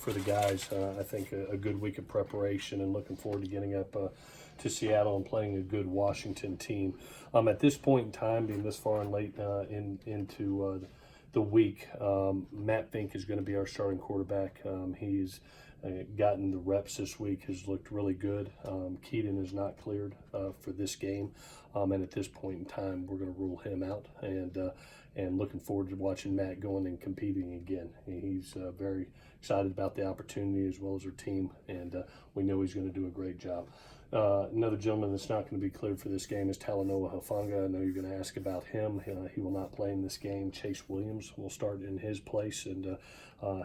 for the guys. I think a good week of preparation, and looking forward to getting up to Seattle and playing a good Washington team. At this point in time, being this far and late into the week, Matt Fink is going to be our starting quarterback. He's gotten the reps this week, has looked really good. Keaton is not cleared for this game, and at this point in time, we're going to rule him out, and looking forward to watching Matt going and competing again. He's very excited about the opportunity as well as our team, and we know he's going to do a great job. Another gentleman that's not going to be cleared for this game is Talanoa Hufanga. I know you're going to ask about him. He will not play in this game. Chase Williams will start in his place, and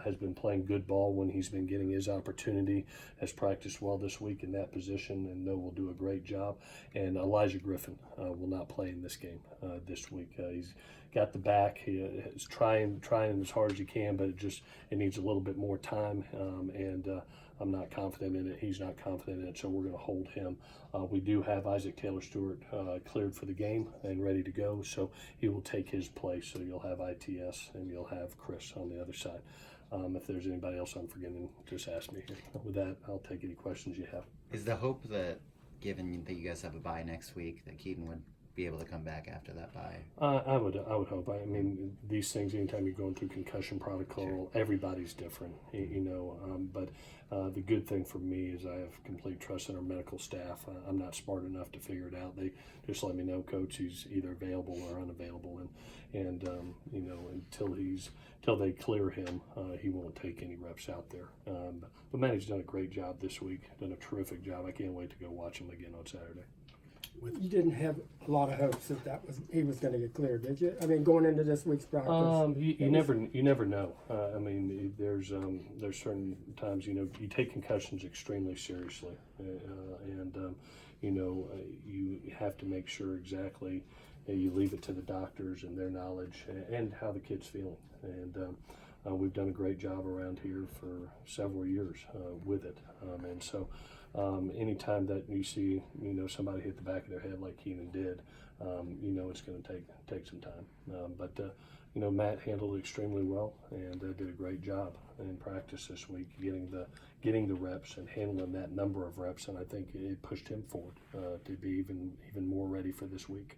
has been playing good ball when he's been getting his opportunity. Has practiced well this week in that position, and know will do a great job. And Elijah Griffin will not play in this game this week. He's got the back. He is trying as hard as he can, but it needs a little bit more time, and I'm not confident in it. He's not confident in it, so we're going to hold him. We do have Isaac Taylor-Stewart cleared for the game and ready to go, so he will take his place. So you'll have ITS and you'll have Chris on the other side. If there's anybody else I'm forgetting, just ask me. With that, I'll take any questions you have. Is the hope that, given that you guys have a bye next week, that Keaton would be able to come back after that bye? I would hope. I mean, these things, anytime you're going through concussion protocol, sure, everybody's different, but the good thing for me is I have complete trust in our medical staff. I'm not smart enough to figure it out. They just let me know, Coach, he's either available or unavailable, and until they clear him, he won't take any reps out there. But Manny's done a great job this week, done a terrific job. I can't wait to go watch him again on Saturday. You didn't have a lot of hopes that he was going to get cleared, did you? I mean, going into this week's practice. You never know. I mean, there's certain times you take concussions extremely seriously, and you have to make sure exactly. You leave it to the doctors and their knowledge and how the kid's feeling, and we've done a great job around here for several years with it, and so. Anytime that you see, somebody hit the back of their head like Keenan did, it's going to take some time. But Matt handled it extremely well and did a great job in practice this week, getting the reps and handling that number of reps, and I think it pushed him forward to be even more ready for this week.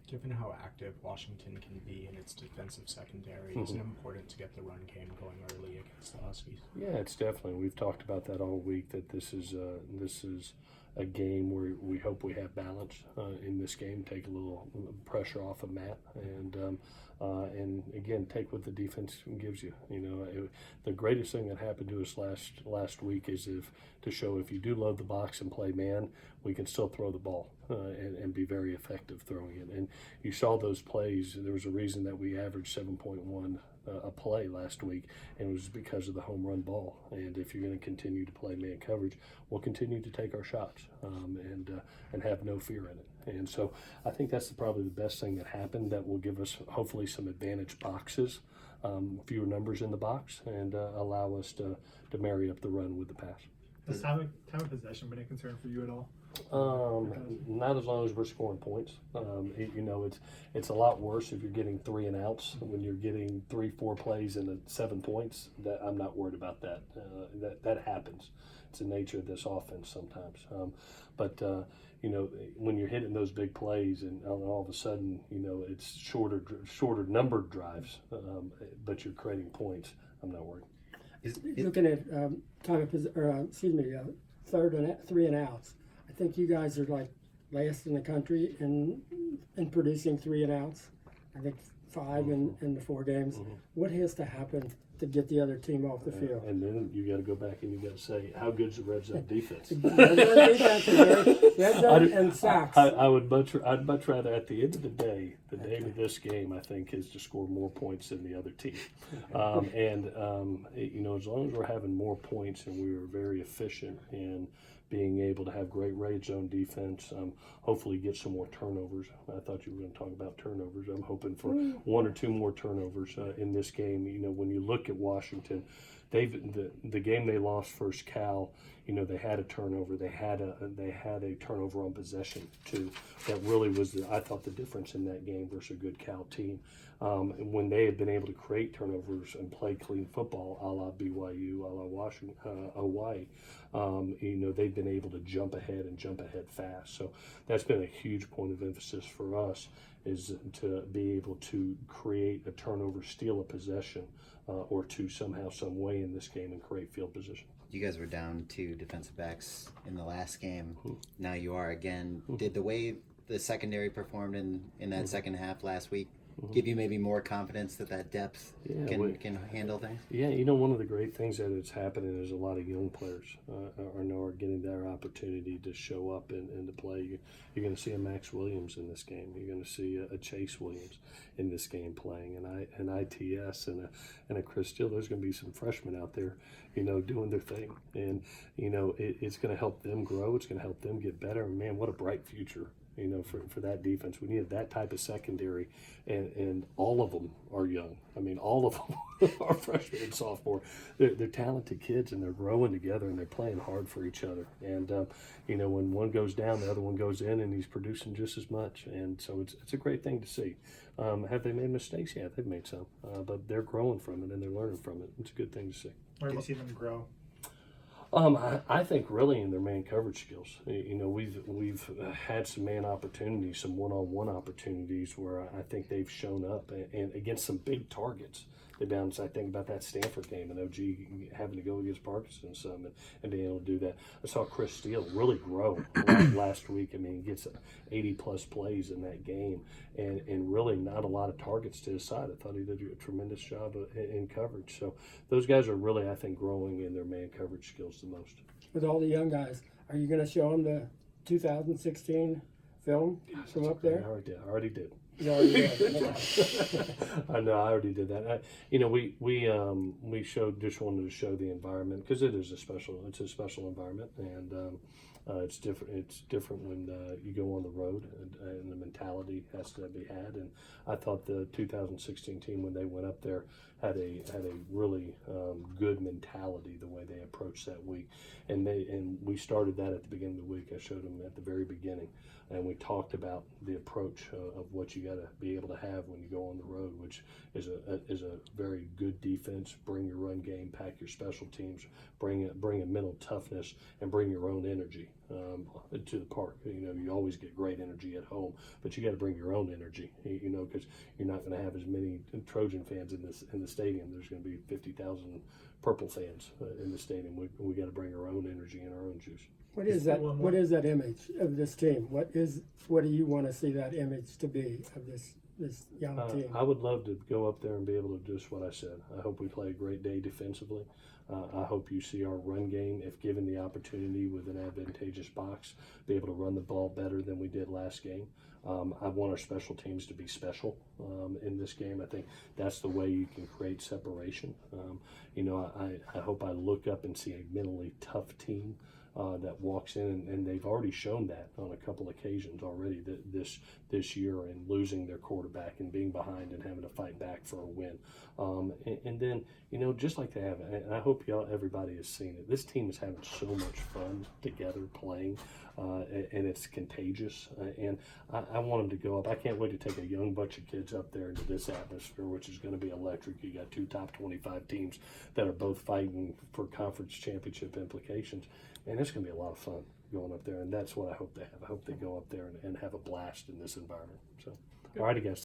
Given how active Washington can be in its defensive secondary, isn't it important to get the run game going early against the Huskies? Yeah, it's definitely. We've talked about that all week, that this is a game where we hope we have balance in this game, take a little pressure off of Matt, and again, take what the defense gives you. The greatest thing that happened to us last week is to show if you do load the box and play man, we can still throw the ball and be very effective throwing it. And you saw those plays. There was a reason that we averaged 7.1 a play last week, and it was because of the home run ball. And if you're going to continue to play man coverage, we'll continue to take our shots and have no fear in it. And so I think that's probably the best thing that happened, that will give us hopefully some advantage boxes, fewer numbers in the box, and allow us to marry up the run with the pass. Has time of possession been a concern for you at all? Not as long as we're scoring points. It's a lot worse if you're getting 3 and outs. When you're getting 3-4 plays and 7 points, that I'm not worried about that. That happens. It's the nature of this offense sometimes. But when you're hitting those big plays and all of a sudden, it's shorter numbered drives, but you're creating points, I'm not worried. Looking at third and 3 and outs, I think you guys are like last in the country in producing 3 and outs. I think 5 in the 4 games. Mm-hmm. What has to happen to get the other team off the field? And then you got to go back and you got to say, how good's the red zone defense? Red zone and sacks. I'd much rather, at the end of the day, the aim of this game, I think, is to score more points than the other team. As long as we're having more points and we are very efficient in being able to have great red zone defense, hopefully get some more turnovers. I thought you were going to talk about turnovers. I'm hoping for 1 or 2 more turnovers in this game. When you look at Washington, the game they lost first Cal, they had a turnover. They had a turnover on possession too. That really was I thought the difference in that game versus a good Cal team. When they had been able to create turnovers and play clean football, a la BYU, a la Washington, Hawaii, they've been able to jump ahead fast. So that's been a huge point of emphasis for us, is to be able to create a turnover, steal a possession, or two somehow, some way in this game and create field position. You guys were down 2 defensive backs in the last game. Now you are again. Did the way the secondary performed in that second half last week give you maybe more confidence that depth can handle things? Yeah, one of the great things that is happening is a lot of young players are getting their opportunity to show up and to play. You're going to see a Max Williams in this game. You're going to see a Chase Williams in this game playing, an ITS and a Chris Steele. There's going to be some freshmen out there, doing their thing, and it's going to help them grow. It's going to help them get better. And man, what a bright future! For that defense. We needed that type of secondary, and all of them are young. I mean, all of them are freshmen and sophomore. They're talented kids, and they're growing together, and they're playing hard for each other. And, when one goes down, the other one goes in, and he's producing just as much. And so it's a great thing to see. Have they made mistakes? Yeah, they've made some. But they're growing from it, and they're learning from it. It's a good thing to see. Where do you see them grow? I think really in their man coverage skills. We've had some man opportunities, some one-on-one opportunities where I think they've shown up and against some big targets. They bounced. I think about that Stanford game and OG having to go against Parkinson some and being able to do that. I saw Chris Steele really grow last week. I mean, he gets 80-plus plays in that game and really not a lot of targets to his side. I thought he did a tremendous job in coverage. So those guys are really, I think, growing in their man coverage skills the most. With all the young guys, are you going to show them the 2016 film from up there? I already did. You already did. I know. I already did that. We showed. Just wanted to show the environment because it's a special environment, and it's different. It's different when you go on the road, and the mentality has to be had. And I thought the 2016 team, when they went up there, had a really good mentality the way they approached that week, and we started that at the beginning of the week. I showed them at the very beginning. And we talked about the approach of what you got to be able to have when you go on the road, which is a very good defense. Bring your run game, pack your special teams, bring a mental toughness, and bring your own energy to the park. You always get great energy at home, but you got to bring your own energy. Because you're not going to have as many Trojan fans in the stadium. There's going to be 50,000 Purple fans in the stadium. We got to bring our own energy and our own juice. What is that? What is that image of this team? What do you want to see that image to be of this young team? I would love to go up there and be able to do just what I said. I hope we play a great day defensively. I hope you see our run game, if given the opportunity with an advantageous box, be able to run the ball better than we did last game. I want our special teams to be special in this game. I think that's the way you can create separation. I hope I look up and see a mentally tough team that walks in, and they've already shown that on a couple occasions already this year, and losing their quarterback and being behind and having to fight back for a win. And then, just like they have, and I hope everybody has seen it, this team is having so much fun together playing, and it's contagious. And I want them to go up. I can't wait to take a young bunch of kids up there into this atmosphere, which is going to be electric. You got 2 top 25 teams that are both fighting for conference championship implications. And it's going to be a lot of fun going up there, and that's what I hope they have. I hope they go up there and have a blast in this environment. So, all righty, guys.